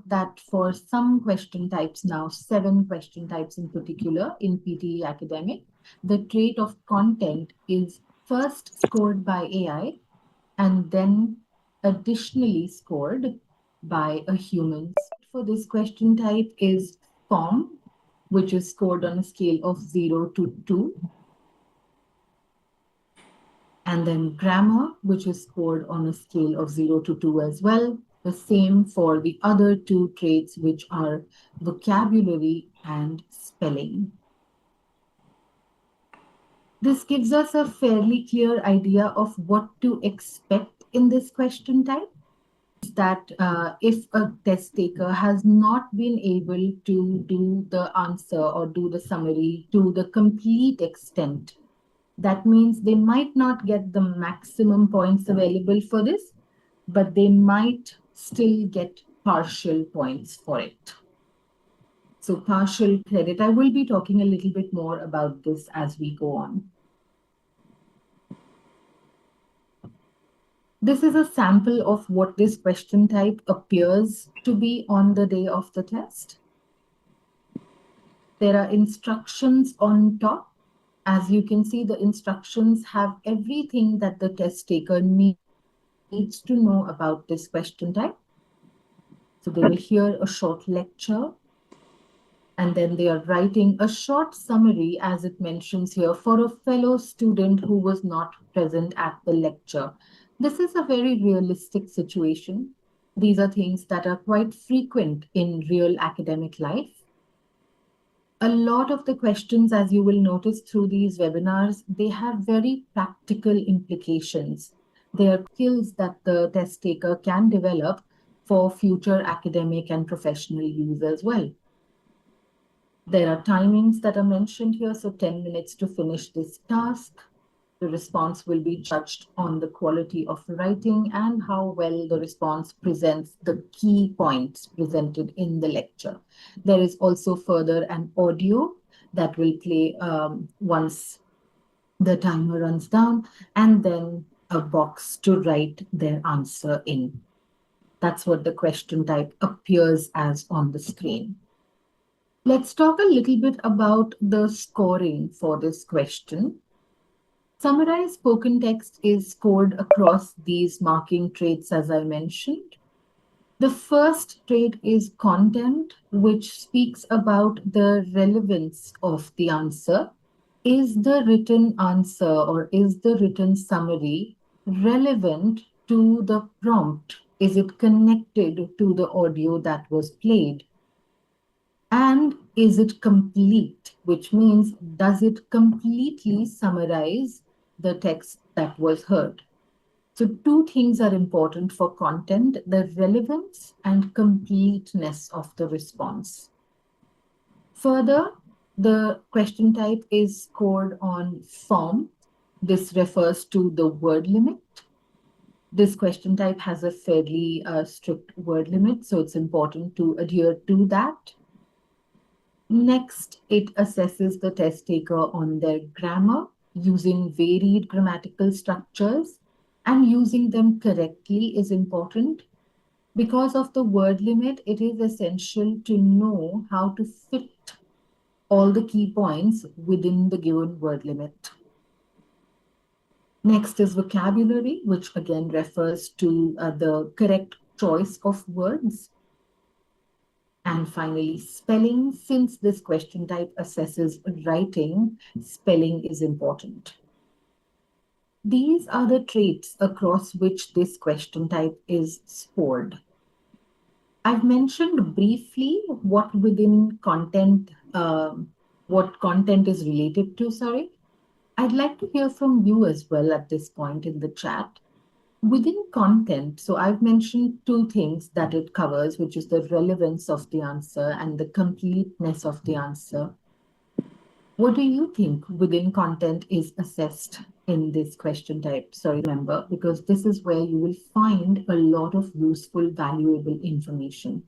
that for some question types now, 7 question types in particular in PTE academic, the trait of content is first scored by AI and then additionally scored by a human. For this question type is form, which is scored on a scale of 0 to 2. And then grammar, which is scored on a scale of 0 to 2 as well. The same for the other 2 traits, which are vocabulary and spelling. This gives us a fairly clear idea of what to expect in this question type. That if a test taker has not been able to do the answer or do the summary to the complete extent, that means they might not get the maximum points available for this, but they might still get partial points for it. So partial credit, I will be talking a little bit more about this as we go on. This is a sample of what this question type appears to be on the day of the test. There are instructions on top. As you can see, the instructions have everything that the test taker needs to know about this question type. So they will hear a short lecture, and then they are writing a short summary, as it mentions here, for a fellow student who was not present at the lecture. This is a very realistic situation. These are things that are quite frequent in real academic life. A lot of the questions, as you will notice through these webinars, they have very practical implications. They are skills that the test taker can develop for future academic and professional use as well. There are timings that are mentioned here, so 10 minutes to finish this task. The response will be judged on the quality of writing and how well the response presents the key points presented in the lecture. There is also further an audio that will play once the timer runs down, and then a box to write their answer in. That's what the question type appears as on the screen. Let's talk a little bit about the scoring for this question. Summarise spoken text is scored across these marking traits, as I mentioned. The first trait is content, which speaks about the relevance of the answer. Is the written answer or is the written summary relevant to the prompt? Is it connected to the audio that was played? And is it complete, which means does it completely summarize the text that was heard? So 2 things are important for content: the relevance and completeness of the response. Further, the question type is scored on form. This refers to the word limit. This question type has a fairly strict word limit, so it's important to adhere to that. Next, it assesses the test taker on their grammar using varied grammatical structures, and using them correctly is important. Because of the word limit, it is essential to know how to fit all the key points within the given word limit. Next is vocabulary, which again refers to the correct choice of words. And finally, spelling. Since this question type assesses writing, spelling is important. These are the traits across which this question type is scored. I've mentioned briefly what content is related to, sorry. I'd like to hear from you as well at this point in the chat. Within content, so I've mentioned 2 things that it covers, which is the relevance of the answer and the completeness of the answer. What do you think within content is assessed in this question type? Sorry, remember, because this is where you will find a lot of useful, valuable information.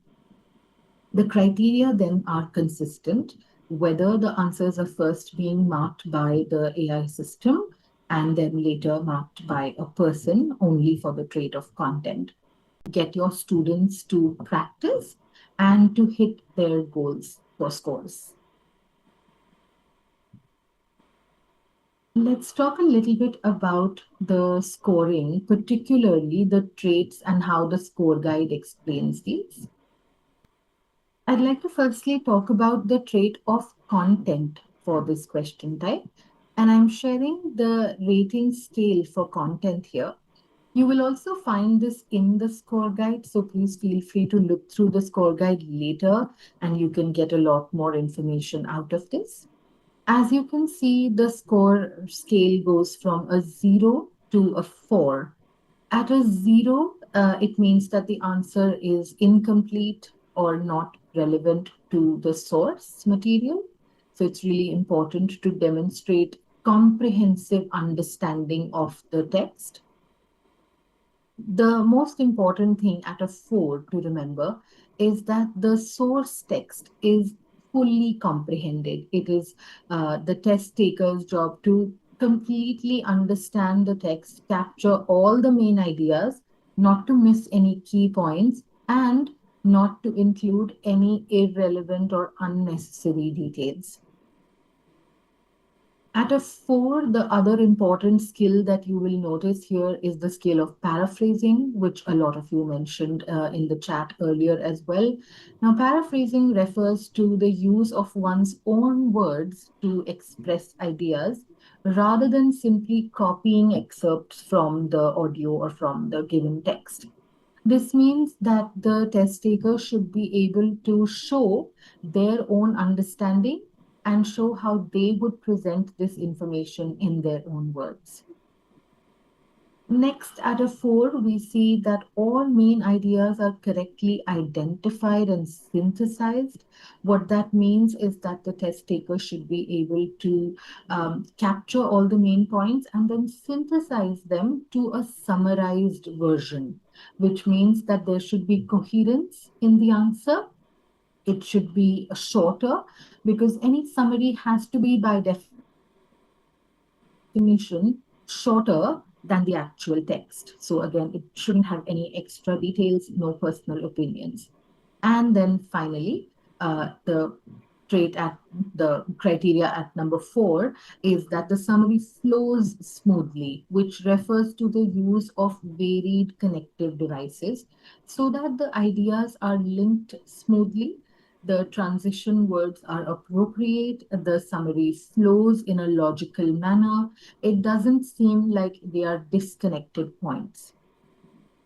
The criteria then are consistent, whether the answers are first being marked by the AI system and then later marked by a person only for the trait of content. Get your students to practice and to hit their goals for scores. Let's talk a little bit about the scoring, particularly the traits and how the score guide explains these. I'd like to firstly talk about the trait of content for this question type. And I'm sharing the rating scale for content here. You will also find this in the score guide, so please feel free to look through the score guide later and you can get a lot more information out of this. As you can see, the score scale goes from a 0 to a 4. At a 0, it means that the answer is incomplete or not relevant to the source material. So it's really important to demonstrate comprehensive understanding of the text. The most important thing at a 4 to remember is that the source text is fully comprehended. It is the test taker's job to completely understand the text, capture all the main ideas, not to miss any key points, and not to include any irrelevant or unnecessary details. At a 4, the other important skill that you will notice here is the skill of paraphrasing, which a lot of you mentioned in the chat earlier as well. Now, paraphrasing refers to the use of one's own words to express ideas rather than simply copying excerpts from the audio or from the given text. This means that the test taker should be able to show their own understanding and show how they would present this information in their own words. Next, at a 4, we see that all main ideas are correctly identified and synthesized. What that means is that the test taker should be able to capture all the main points and then synthesize them to a summarized version, which means that there should be coherence in the answer. It should be shorter because any summary has to be by definition shorter than the actual text. So again, it shouldn't have any extra details, no personal opinions. And then finally, the trait at the criteria at number 4 is that the summary flows smoothly, which refers to the use of varied connective devices so that the ideas are linked smoothly. The transition words are appropriate, the summary flows in a logical manner. It doesn't seem like they are disconnected points.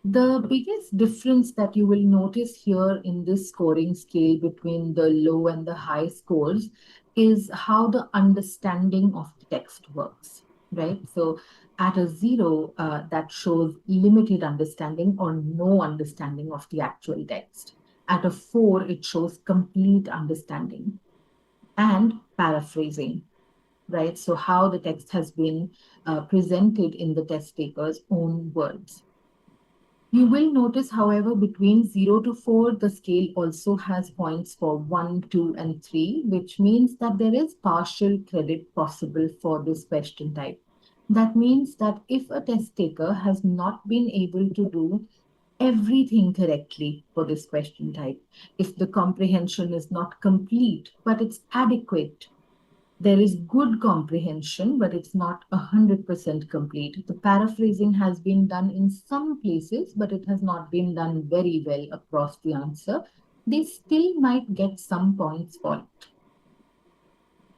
The biggest difference that you will notice here in this scoring scale between the low and the high scores is how the understanding of the text works, right? So at a 0, that shows limited understanding or no understanding of the actual text. At a 4, it shows complete understanding and paraphrasing, right? So how the text has been presented in the test taker's own words. You will notice, however, between 0 to 4, the scale also has points for 1, 2, and 3, which means that there is partial credit possible for this question type. That means that if a test taker has not been able to do everything correctly for this question type, if the comprehension is not complete, but it's adequate, there is good comprehension, but it's not 100% complete. The paraphrasing has been done in some places, but it has not been done very well across the answer. They still might get some points for it.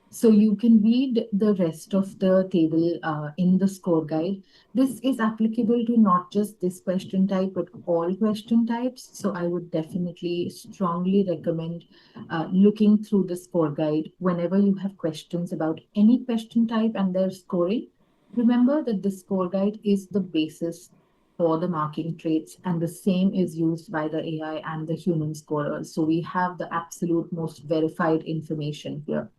So you can read the rest of the table in the score guide. This is applicable to not just this question type, but all question types. So I would definitely strongly recommend looking through the score guide whenever you have questions about any question type and their scoring. Remember that the score guide is the basis for the marking traits, and the same is used by the AI and the human scorers. So we have the absolute most verified information here.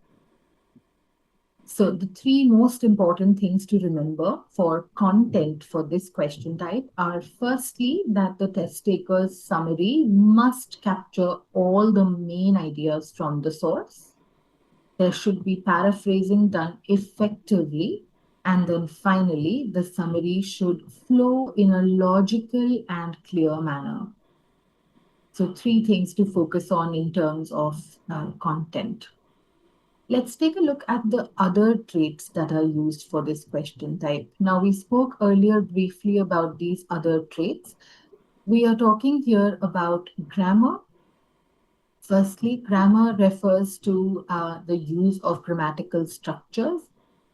So the 3 most important things to remember for content for this question type are firstly that the test taker's summary must capture all the main ideas from the source. There should be paraphrasing done effectively. And then finally, the summary should flow in a logical and clear manner. So, three things to focus on in terms of content. Let's take a look at the other traits that are used for this question type. Now, we spoke earlier briefly about these other traits. We are talking here about grammar. Firstly, grammar refers to the use of grammatical structures.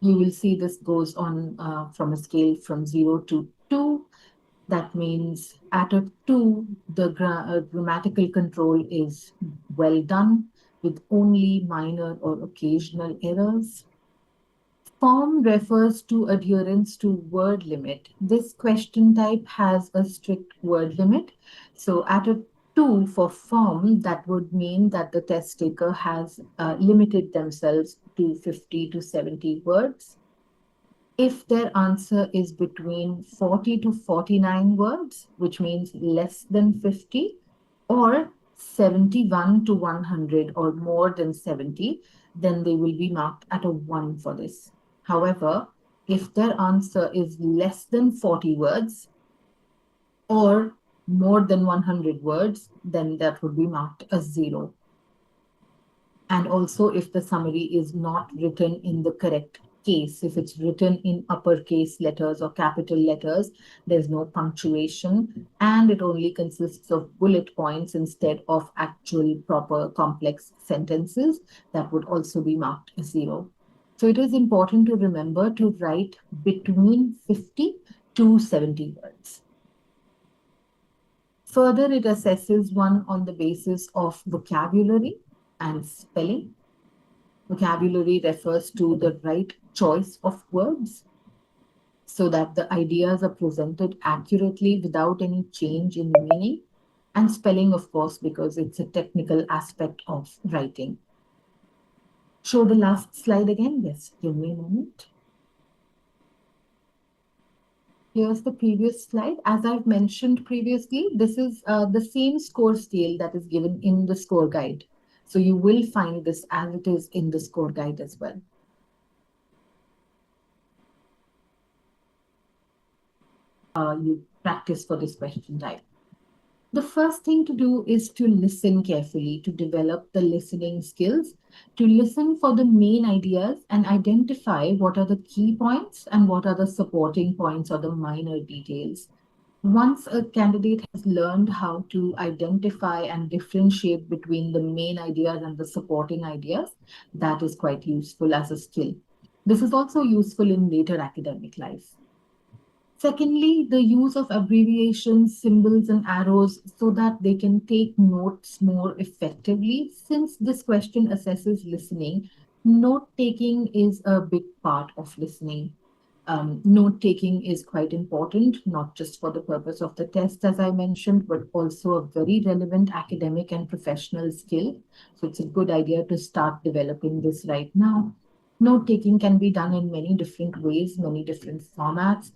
You will see this goes on from a scale from 0 to 2. That means at a 2, the grammatical control is well done with only minor or occasional errors. Form refers to adherence to word limit. This question type has a strict word limit. So at a 2 for form, that would mean that the test taker has limited themselves to 50 to 70 words. If their answer is between 40 to 49 words, which means less than 50, or 71 to 100 or more than 70, then they will be marked at a 1 for this. However, if their answer is less than 40 words or more than 100 words, then that would be marked a 0. And also, if the summary is not written in the correct case, if it's written in uppercase letters or capital letters, there's no punctuation, and it only consists of bullet points instead of actual proper complex sentences, that would also be marked a 0. So it is important to remember to write between 50 to 70 words. Further, it assesses one on the basis of vocabulary and spelling. Vocabulary refers to the right choice of words so that the ideas are presented accurately without any change in meaning. And spelling, of course, because it's a technical aspect of writing. Show the last slide again. Yes, give me a moment. Here's the previous slide. As I've mentioned previously, this is the same score scale that is given in the score guide. So you will find this as it is in the score guide as well. You practice for this question type. The first thing to do is to listen carefully, to develop the listening skills, to listen for the main ideas and identify what are the key points and what are the supporting points or the minor details. Once a candidate has learned how to identify and differentiate between the main ideas and the supporting ideas, that is quite useful as a skill. This is also useful in later academic life. Secondly, the use of abbreviations, symbols, and arrows so that they can take notes more effectively. Since this question assesses listening, note taking is a big part of listening. Note taking is quite important, not just for the purpose of the test, as I mentioned, but also a very relevant academic and professional skill. So it's a good idea to start developing this right now. Note taking can be done in many different ways, many different formats.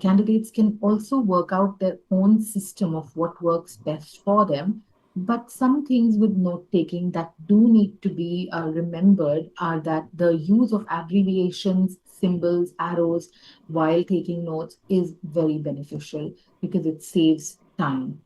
Candidates can also work out their own system of what works best for them. But some things with note taking that do need to be remembered are that the use of abbreviations, symbols, arrows while taking notes is very beneficial because it saves time.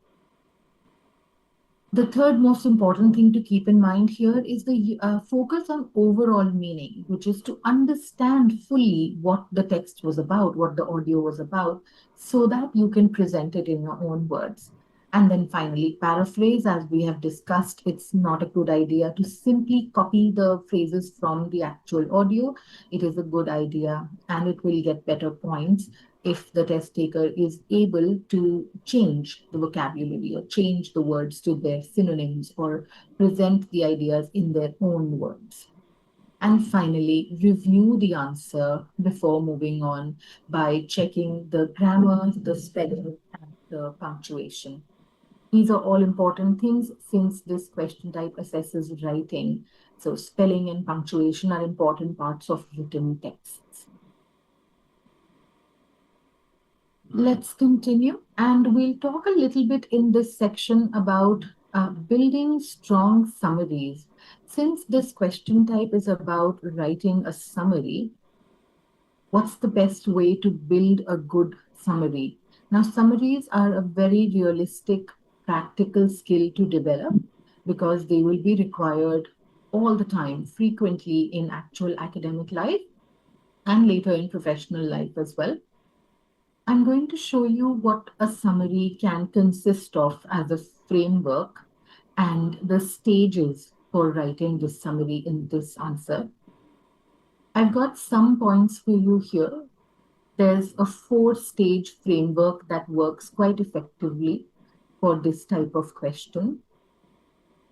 The third most important thing to keep in mind here is the focus on overall meaning, which is to understand fully what the text was about, what the audio was about, so that you can present it in your own words. And then finally, paraphrase, as we have discussed, it's not a good idea to simply copy the phrases from the actual audio. It is a good idea and it will get better points if the test taker is able to change the vocabulary or change the words to their synonyms or present the ideas in their own words. And finally, review the answer before moving on by checking the grammar, the spelling, and the punctuation. These are all important things since this question type assesses writing. So spelling and punctuation are important parts of written texts. Let's continue, and we'll talk a little bit in this section about building strong summaries. Since this question type is about writing a summary, what's the best way to build a good summary? Now, summaries are a very realistic practical skill to develop because they will be required all the time, frequently in actual academic life and later in professional life as well. I'm going to show you what a summary can consist of as a framework and the stages for writing this summary in this answer. I've got some points for you here. There's a 4-stage framework that works quite effectively for this type of question.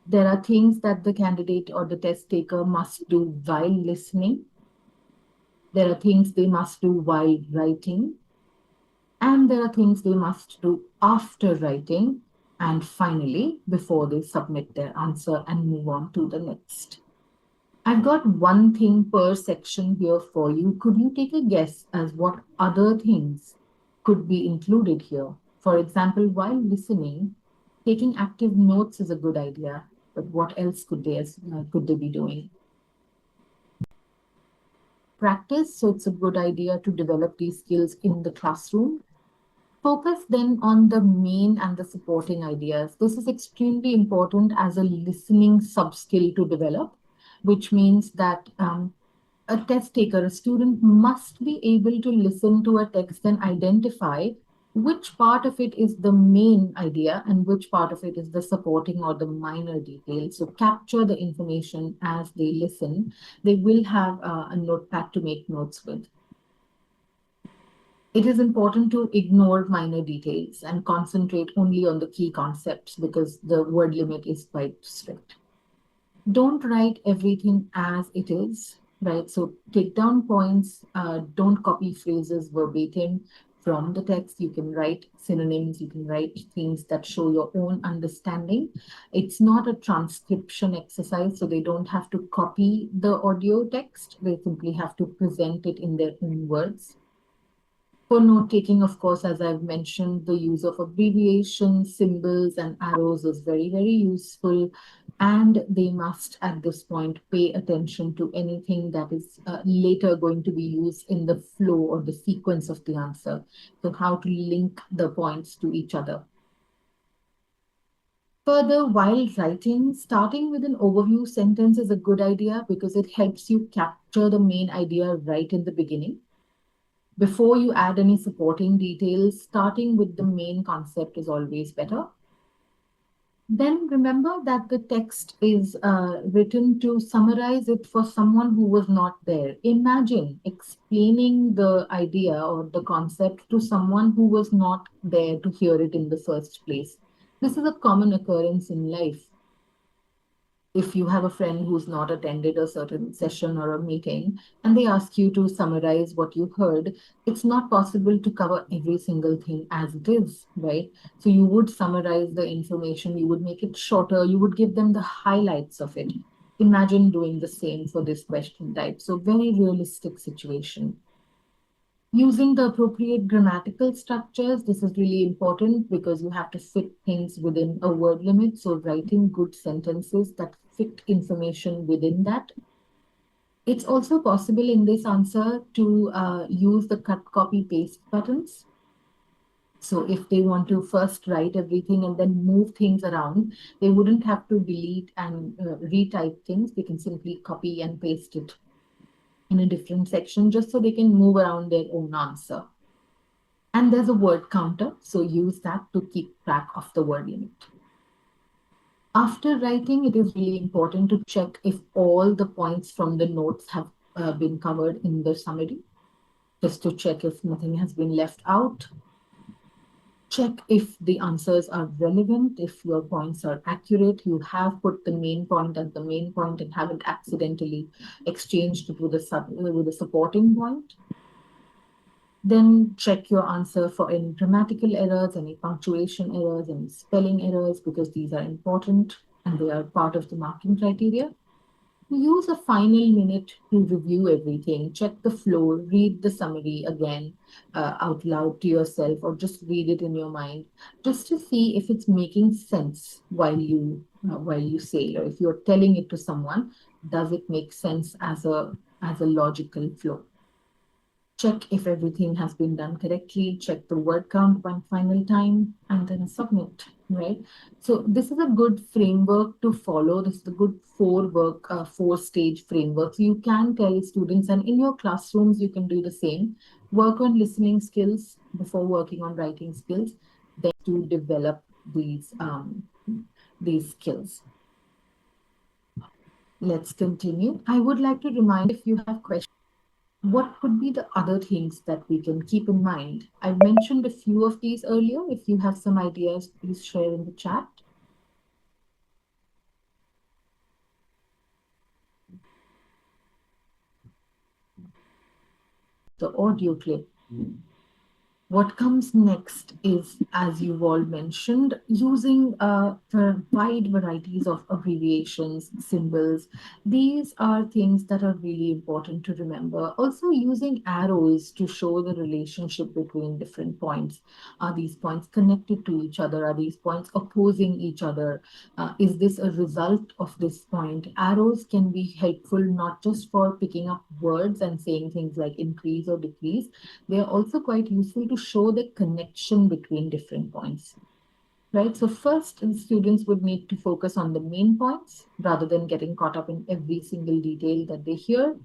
There are things that the candidate or the test taker must do while listening. There are things they must do while writing. And there are things they must do after writing. And finally, before they submit their answer and move on to the next. I've got one thing per section here for you. Could you take a guess as what other things could be included here? For example, while listening, taking active notes is a good idea, but what else could they be doing? Practice, so it's a good idea to develop these skills in the classroom. Focus then on the main and the supporting ideas. This is extremely important as a listening sub-skill to develop, which means that a test taker, a student must be able to listen to a text and identify which part of it is the main idea and which part of it is the supporting or the minor details. So capture the information as they listen. They will have a notepad to make notes with. It is important to ignore minor details and concentrate only on the key concepts because the word limit is quite strict. Don't write everything as it is, right? So take down points, don't copy phrases verbatim from the text. You can write synonyms, you can write things that show your own understanding. It's not a transcription exercise, so they don't have to copy the audio text. They simply have to present it in their own words. For note taking, of course, as I've mentioned, the use of abbreviations, symbols, and arrows is very, very useful. And they must, at this point, pay attention to anything that is later going to be used in the flow or the sequence of the answer. So how to link the points to each other. Further, while writing, starting with an overview sentence is a good idea because it helps you capture the main idea right in the beginning. Before you add any supporting details, starting with the main concept is always better. Then remember that the text is written to summarize it for someone who was not there. Imagine explaining the idea or the concept to someone who was not there to hear it in the first place. This is a common occurrence in life. If you have a friend who's not attended a certain session or a meeting and they ask you to summarize what you heard, it's not possible to cover every single thing as it is, right? So you would summarize the information, you would make it shorter, you would give them the highlights of it. Imagine doing the same for this question type. So very realistic situation. Using the appropriate grammatical structures, this is really important because you have to fit things within a word limit. So writing good sentences that fit information within that. It's also possible in this answer to use the cut, copy, paste buttons. So if they want to first write everything and then move things around, they wouldn't have to delete and retype things. They can simply copy and paste it in a different section just so they can move around their own answer. And there's a word counter, so use that to keep track of the word limit. After writing, it is really important to check if all the points from the notes have been covered in the summary, just to check if nothing has been left out. Check if the answers are relevant, if your points are accurate, you have put the main point at the main point and haven't accidentally exchanged it with a supporting point. Then check your answer for any grammatical errors, any punctuation errors, any spelling errors, because these are important and they are part of the marking criteria. Use a final minute to review everything, check the flow, read the summary again out loud to yourself, or just read it in your mind, just to see if it's making sense while you say, or if you're telling it to someone, does it make sense as a logical flow? Check if everything has been done correctly, check the word count one final time, and then submit. right? So this is a good framework to follow. This is a good four stage framework. So you can tell students, and in your classrooms, you can do the same. Work on listening skills before working on writing skills, then to develop these skills. Let's continue. I would like to remind if you have questions, what could be the other things that we can keep in mind? I've mentioned a few of these earlier. If you have some ideas, please share in the chat. The audio clip. What comes next is, as you've all mentioned, using the wide varieties of abbreviations, symbols. These are things that are really important to remember. Also, using arrows to show the relationship between different points. Are these points connected to each other? Are these points opposing each other? Is this a result of this point? Arrows can be helpful not just for picking up words and saying things like increase or decrease. They are also quite useful to show the connection between different points, right? So first, the students would need to focus on the main points rather than getting caught up in every single detail that they hear.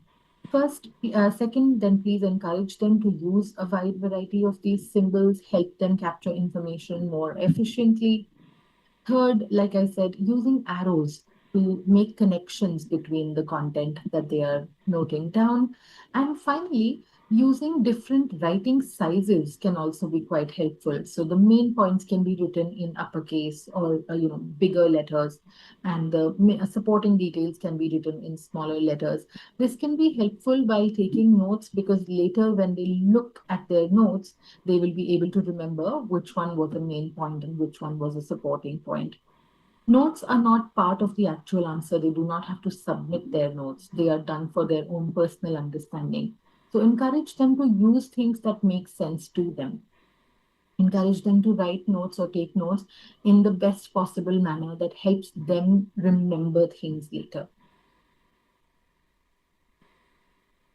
Second, then please encourage them to use a wide variety of these symbols, help them capture information more efficiently. Third, like I said, using arrows to make connections between the content that they are noting down. And finally, using different writing sizes can also be quite helpful. So the main points can be written in uppercase or bigger letters, and the supporting details can be written in smaller letters. This can be helpful while taking notes because later when they look at their notes, they will be able to remember which one was the main point and which one was a supporting point. Notes are not part of the actual answer. They do not have to submit their notes. They are done for their own personal understanding. So encourage them to use things that make sense to them. Encourage them to write notes or take notes in the best possible manner that helps them remember things later.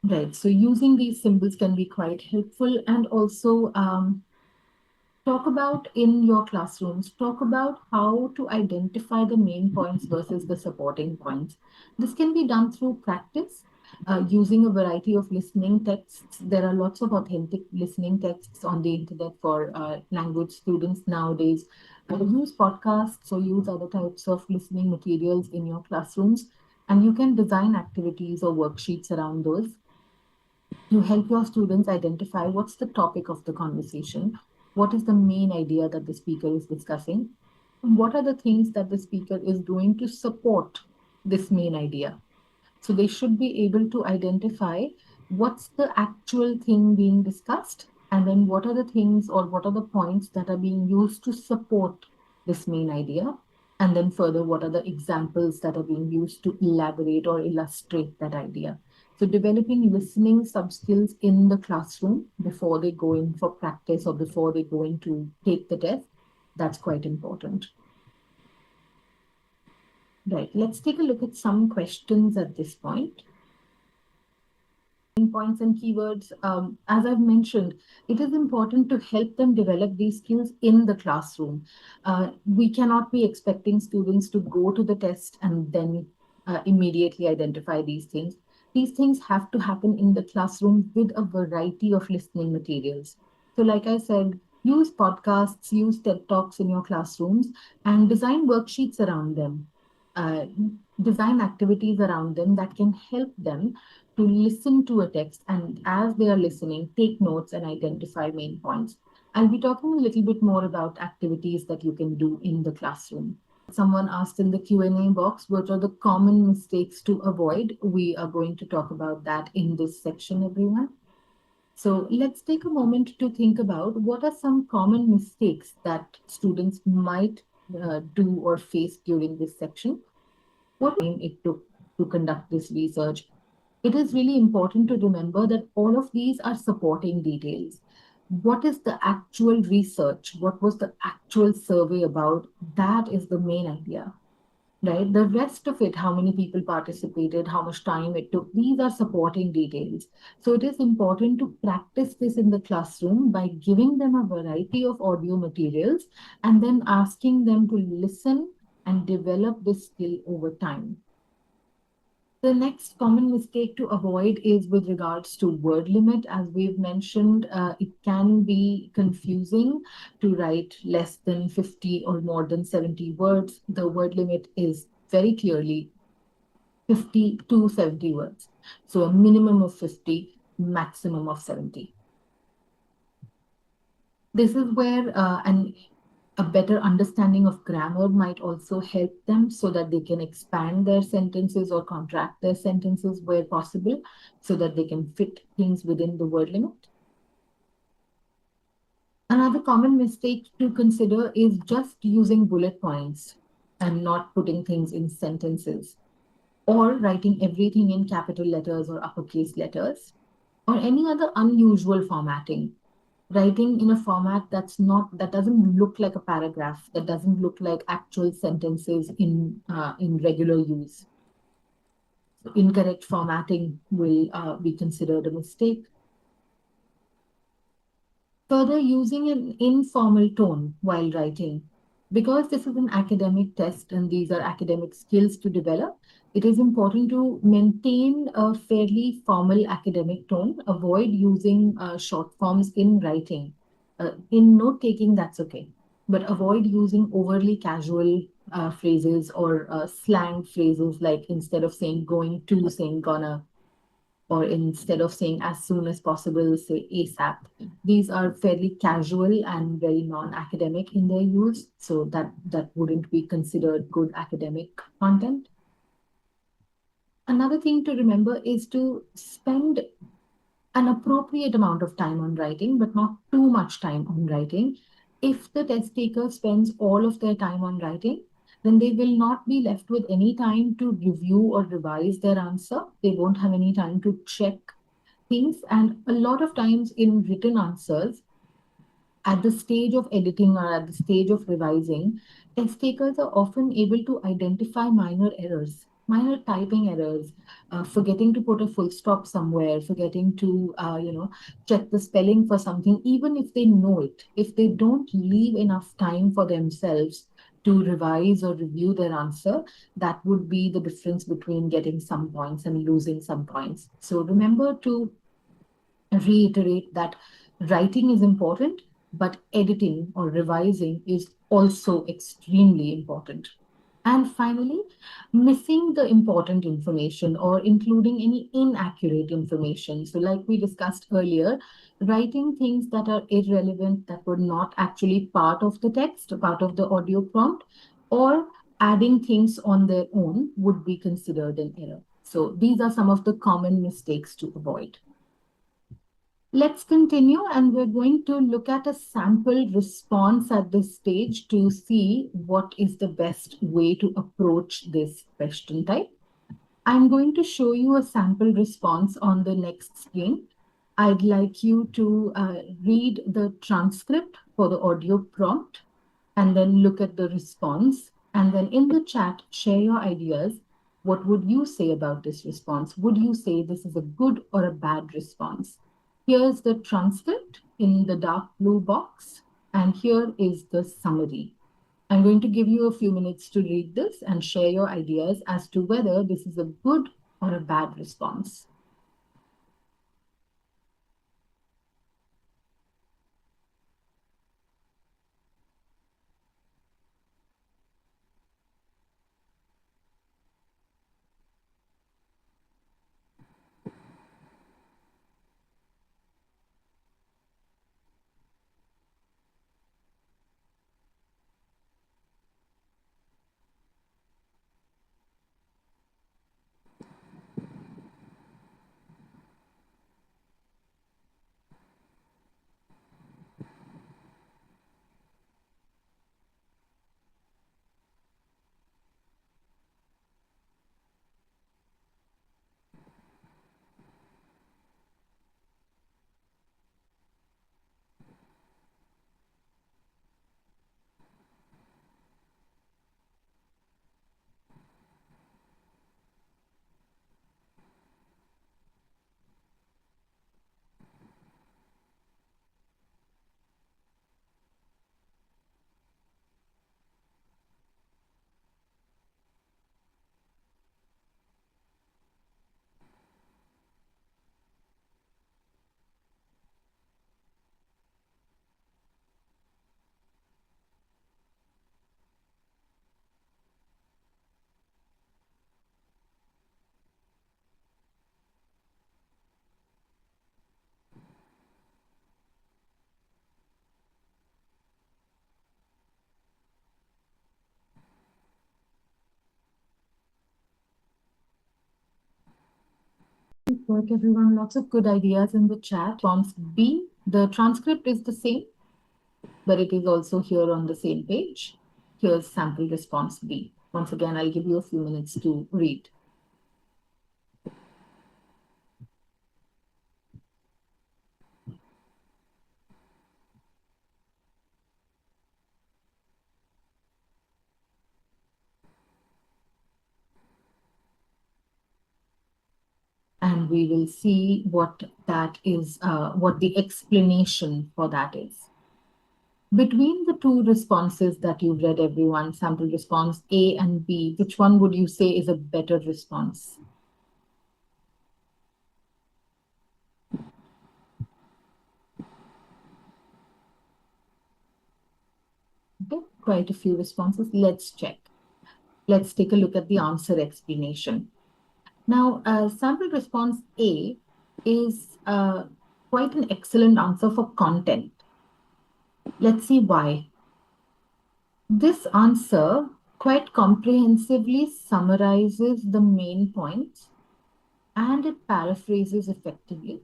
Right. So using these symbols can be quite helpful, and also talk about in your classrooms, talk about how to identify the main points versus the supporting points. This can be done through practice, using a variety of listening texts. There are lots of authentic listening texts on the internet for language students nowadays. Use podcasts or use other types of listening materials in your classrooms, and you can design activities or worksheets around those to help your students identify what's the topic of the conversation, what is the main idea that the speaker is discussing, and what are the things that the speaker is doing to support this main idea. So they should be able to identify what's the actual thing being discussed, and then what are the things or what are the points that are being used to support this main idea. And then further, what are the examples that are being used to elaborate or illustrate that idea. So developing listening sub skills in the classroom before they go in for practice or before they go in to take the test, that's quite important. Right, let's take a look at some questions at this point. Points and keywords. As I've mentioned, it is important to help them develop these skills in the classroom. We cannot be expecting students to go to the test and then immediately identify these things. These things have to happen in the classroom with a variety of listening materials. So, like I said, use podcasts, use TED Talks in your classrooms, and design worksheets around them. Uh, Design activities around them that can help them to listen to a text, and as they are listening, take notes and identify main points. I'll be talking a little bit more about activities that you can do in the classroom. Someone asked in the Q&A box, what are the common mistakes to avoid? We are going to talk about that in this section, everyone. So let's take a moment to think about what are some common mistakes that students might do or face during this section. What time it took to conduct this research? It is really important to remember that all of these are supporting details. What is the actual research? What was the actual survey about? That is the main idea. right? The rest of it, how many people participated, how much time it took, these are supporting details. So it is important to practice this in the classroom by giving them a variety of audio materials and then asking them to listen and develop this skill over time. The next common mistake to avoid is with regards to word limit. As we've mentioned, it can be confusing to write less than 50 or more than 70 words. The word limit is very clearly 50 to 70 words. So a minimum of 50, maximum of 70. This is where a better understanding of grammar might also help them so that they can expand their sentences or contract their sentences where possible so that they can fit things within the word limit. Another common mistake to consider is just using bullet points and not putting things in sentences or writing everything in capital letters or uppercase letters or any other unusual formatting. Writing in a format that doesn't look like a paragraph, that doesn't look like actual sentences in regular use. So incorrect formatting will be considered a mistake. Further, using an informal tone while writing. Because this is an academic test and these are academic skills to develop, it is important to maintain a fairly formal academic tone. Avoid using short forms in writing. In note taking, that's okay. But avoid using overly casual phrases or slang phrases like instead of saying going to, saying gonna, or instead of saying as soon as possible, say ASAP. These are fairly casual and very non-academic in their use, so that wouldn't be considered good academic content. Another thing to remember is to spend an appropriate amount of time on writing, but not too much time on writing. If the test taker spends all of their time on writing, then they will not be left with any time to review or revise their answer. They won't have any time to check things. And a lot of times in written answers, at the stage of editing or at the stage of revising, test takers are often able to identify minor errors, minor typing errors, forgetting to put a full stop somewhere, forgetting to, check the spelling for something, even if they know it. If they don't leave enough time for themselves to revise or review their answer, that would be the difference between getting some points and losing some points. So remember to reiterate that writing is important, but editing or revising is also extremely important. And finally, missing the important information or including any inaccurate information. So, like we discussed earlier, writing things that are irrelevant, that were not actually part of the text, part of the audio prompt, or adding things on their own would be considered an error. So, these are some of the common mistakes to avoid. Let's continue, and we're going to look at a sample response at this stage to see what is the best way to approach this question type. I'm going to show you a sample response on the next screen. I'd like you to read the transcript for the audio prompt and then look at the response. And then in the chat, share your ideas. What would you say about this response? Would you say this is a good or a bad response? Here's the transcript in the dark blue box, and here is the summary. I'm going to give you a few minutes to read this and share your ideas as to whether this is a good or a bad response. Good work, everyone. Lots of good ideas in the chat. Response B, the transcript is the same, but it is also here on the same page. Here's sample response B. Once again, I'll give you a few minutes to read. And we will see what that is, what the explanation for that is. Between the two responses that you've read, everyone, sample response A and B, which one would you say is a better response? Okay, quite a few responses. Let's check. Let's take a look at the answer explanation. Now, sample response A is quite an excellent answer for content. Let's see why. This answer quite comprehensively summarizes the main points and it paraphrases effectively.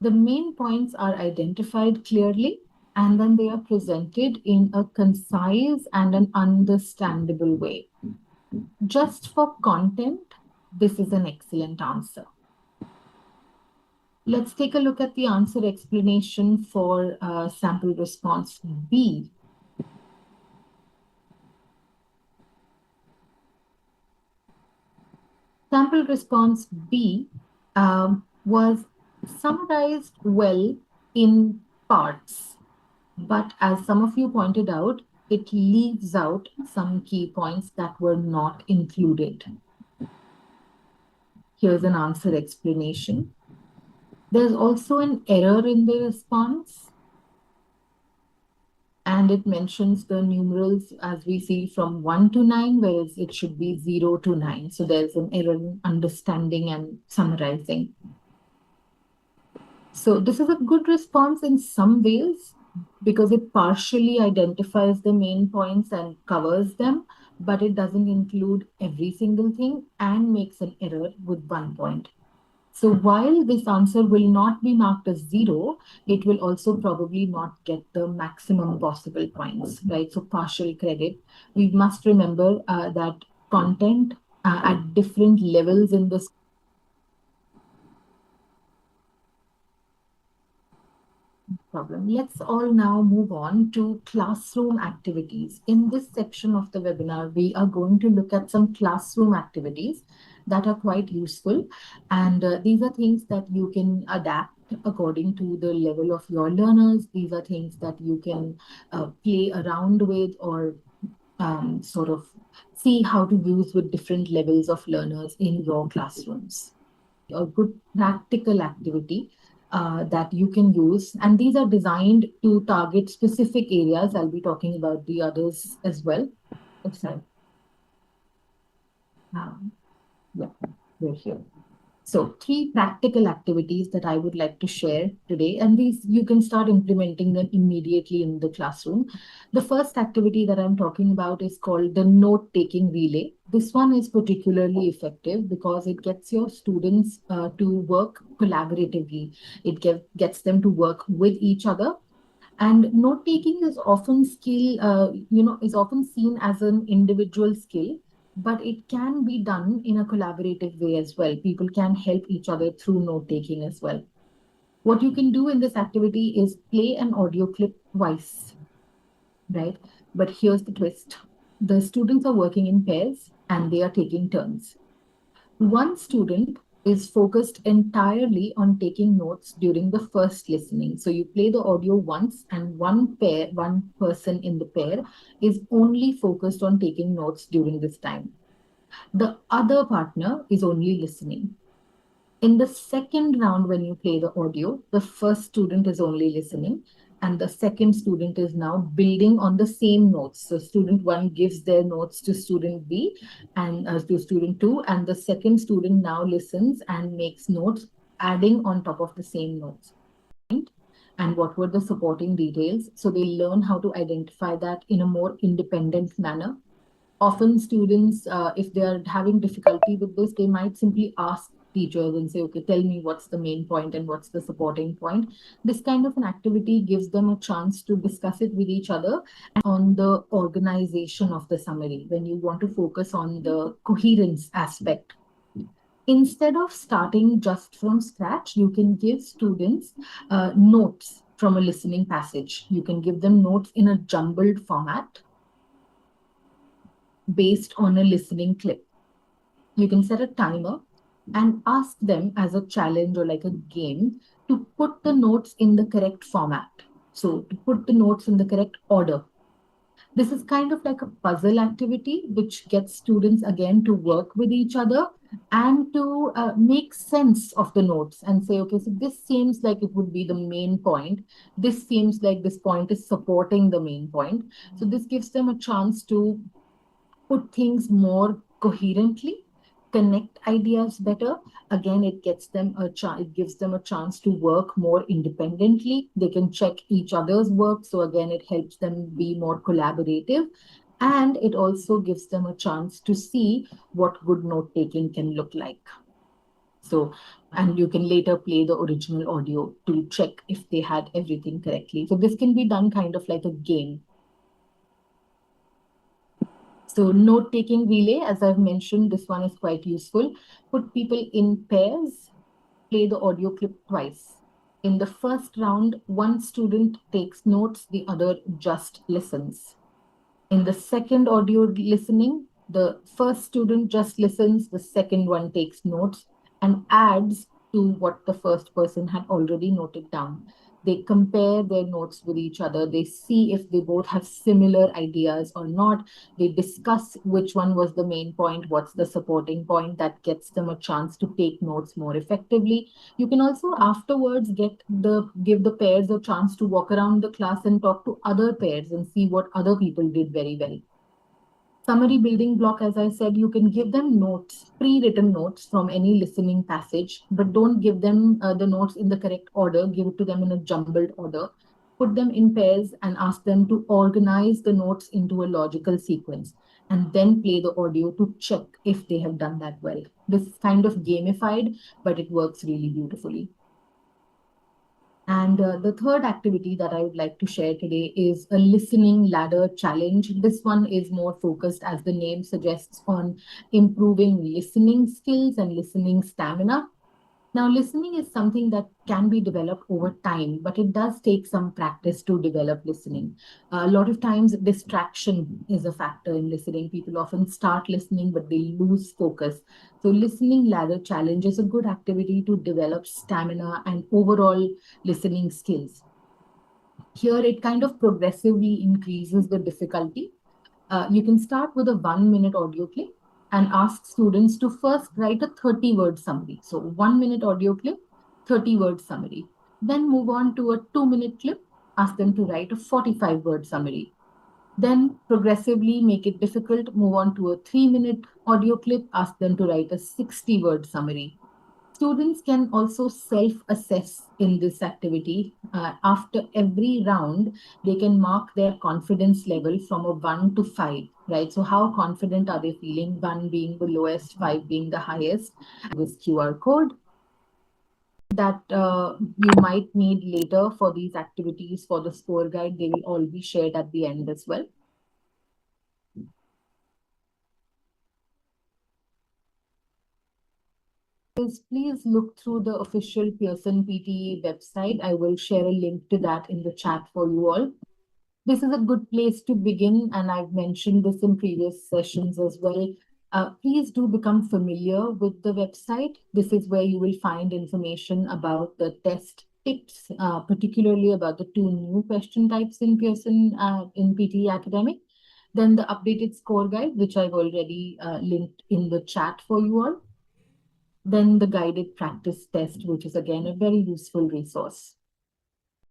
The main points are identified clearly and then they are presented in a concise and an understandable way. Just for content, this is an excellent answer. Let's take a look at the answer explanation for sample response B. Sample response B was summarized well in parts, but as some of you pointed out, it leaves out some key points that were not included. Here's an answer explanation. There's also an error in the response, and it mentions the numerals as we see from 1 to 9, whereas it should be 0 to 9. So there's an error in understanding and summarizing. So this is a good response in some ways because it partially identifies the main points and covers them, but it doesn't include every single thing and makes an error with 1 point. So while this answer will not be marked as 0, it will also probably not get the maximum possible points, right? So partial credit. We must remember that content at different levels in the problem. Let's all now move on to classroom activities. In this section of the webinar, we are going to look at some classroom activities that are quite useful. And these are things that you can adapt according to the level of your learners. These are things that you can play around with or sort of see how to use with different levels of learners in your classrooms. A good practical activity that you can use. And these are designed to target specific areas. I'll be talking about the others as well. Oops, sorry. Yeah, we're here. So 3 practical activities that I would like to share today, and these you can start implementing them immediately in the classroom. The first activity that I'm talking about is called the note-taking relay. This one is particularly effective because it gets your students to work collaboratively. It gets them to work with each other. And note taking is often is often seen as an individual skill, but it can be done in a collaborative way as well. People can help each other through note taking as well. What you can do in this activity is play an audio clip twice, right? But here's the twist. The students are working in pairs and they are taking turns. One student is focused entirely on taking notes during the first listening. So you play the audio once and one person in the pair is only focused on taking notes during this time. The other partner is only listening. In the second round, when you play the audio, the first student is only listening and the second student is now building on the same notes. So student 1 gives their notes to student B and to student 2, and the second student now listens and makes notes, adding on top of the same notes. And what were the supporting details? So they learn how to identify that in a more independent manner. Often students, if they are having difficulty with this, they might simply ask teachers and say, okay, tell me what's the main point and what's the supporting point. This kind of an activity gives them a chance to discuss it with each other on the organization of the summary when you want to focus on the coherence aspect. Instead of starting just from scratch, you can give students notes from a listening passage. You can give them notes in a jumbled format based on a listening clip. You can set a timer and ask them as a challenge or like a game to put the notes in the correct format. So, to put the notes in the correct order. This is kind of like a puzzle activity, which gets students again to work with each other and to make sense of the notes and say, okay, so this seems like it would be the main point. This seems like this point is supporting the main point. So this gives them a chance to put things more coherently, connect ideas better. Again, it gets them a chance, it gives them a chance to work more independently. They can check each other's work. So again, it helps them be more collaborative. And it also gives them a chance to see what good note taking can look like. So, and you can later play the original audio to check if they had everything correctly. So this can be done kind of like a game. So note-taking relay, as I've mentioned, this one is quite useful. Put people in pairs, play the audio clip twice. In the first round, one student takes notes, the other just listens. In the second audio listening, the first student just listens, the second one takes notes and adds to what the first person had already noted down. They compare their notes with each other. They see if they both have similar ideas or not. They discuss which one was the main point, what's the supporting point. That gets them a chance to take notes more effectively. You can also afterwards give the pairs a chance to walk around the class and talk to other pairs and see what other people did very well. Summary building block, as I said, you can give them notes, pre-written notes from any listening passage, but don't give them the notes in the correct order. Give it to them in a jumbled order. Put them in pairs and ask them to organize the notes into a logical sequence and then play the audio to check if they have done that well. This is kind of gamified, but it works really beautifully. And the third activity that I would like to share today is a listening ladder challenge. This one is more focused, as the name suggests, on improving listening skills and listening stamina. Now, listening is something that can be developed over time, but it does take some practice to develop listening. A lot of times, distraction is a factor in listening. People often start listening, but they lose focus. So, listening ladder challenge is a good activity to develop stamina and overall listening skills. Here, it kind of progressively increases the difficulty. You can start with a 1 minute audio clip and ask students to first write a 30-word summary. So 1 minute audio clip, 30-word summary. Then move on to a 2 minute clip, ask them to write a 45-word summary. Then progressively make it difficult, move on to a 3 minute audio clip, ask them to write a 60-word summary. Students can also self-assess in this activity. After every round, they can mark their confidence level from a 1 to 5, right? So how confident are they feeling? 1 being the lowest, 5 being the highest. This QR code that you might need later for these activities for the score guide. They will all be shared at the end as well. Please look through the official Pearson PTE website. I will share a link to that in the chat for you all. This is a good place to begin, and I've mentioned this in previous sessions as well. Please do become familiar with the website. This is where you will find information about the test tips, particularly about the 2 new question types in Pearson in PTE Academic. Then the updated score guide, which I've already linked in the chat for you all. Then the guided practice test, which is again a very useful resource.